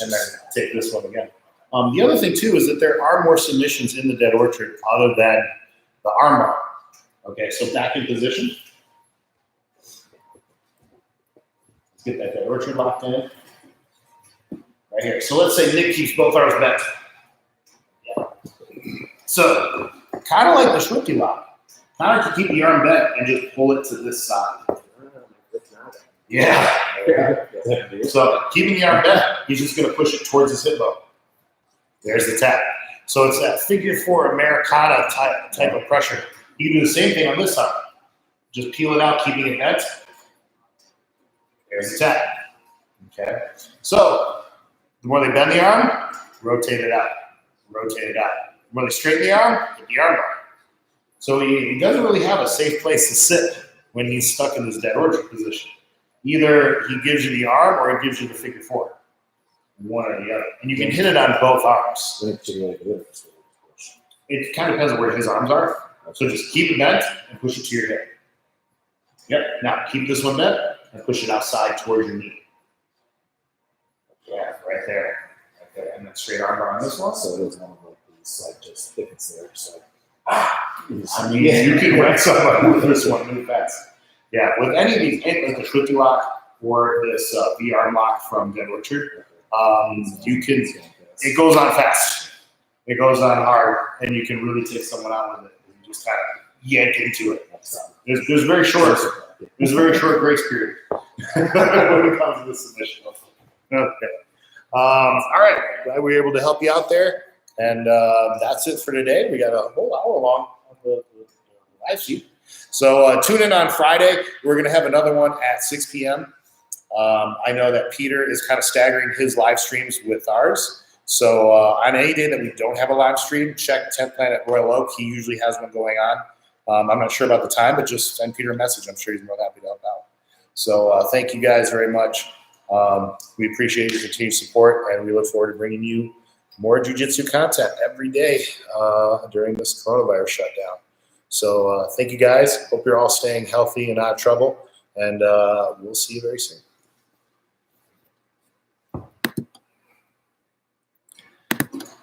and then take this one again. The other thing too is that there are more submissions in the dead orchard other than the arm bar. Okay, so back in position. Let's get that dead orchard locked in. Right here. So let's say Nick keeps both arms bent. Yeah. So kind of like the Schwinty lock. Connor can keep the arm bent and just pull it to this side. Yeah. So keeping the arm bent, he's just going to push it towards his hip bone. There's the tap. So it's that figure four Americana type of pressure. You can do the same thing on this side. Just peel it out, keeping it bent. There's the tap. Okay. So the more they bend the arm, rotate it out. Rotate it out. The more they straighten the arm, hit the arm bar. So he doesn't really have a safe place to sit when he's stuck in this dead orchard position. Either he gives you the arm or he gives you the figure four. One or the other. And you can hit it on both arms. It kind of depends on where his arms are. So just keep it bent and push it to your hip. Yep. Now keep this one bent and push it outside towards your knee. Yeah, right there. Okay. And then straight arm bar on this one. So it is one of these, like, just if it's there, so. I mean, you can rent someone with this one, move fast. Yeah, with any of these, like the Schwinty lock or this VR lock from Dead Orchard, it goes on fast. It goes on hard, and you can really take someone out with it. You just kind of yank into it. There's very short grace period when it comes to the submission. Okay. All right. Glad we were able to help you out there. And that's it for today. We got a whole hour long of the live stream. So tune in on Friday. We're going to have another one at 6 p.m. I know that Peter is kind of staggering his live streams with ours. So on any day that we don't have a live stream, check 10th Planet Royal Oak. He usually has one going on. I'm not sure about the time, but just send Peter a message. I'm sure he's more than happy to help out. So thank you guys very much. We appreciate your continued support, and we look forward to bringing you more jiu-jitsu content every day during this coronavirus shutdown. So thank you guys. Hope you're all staying healthy and out of trouble, and we'll see you very soon.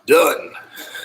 Done.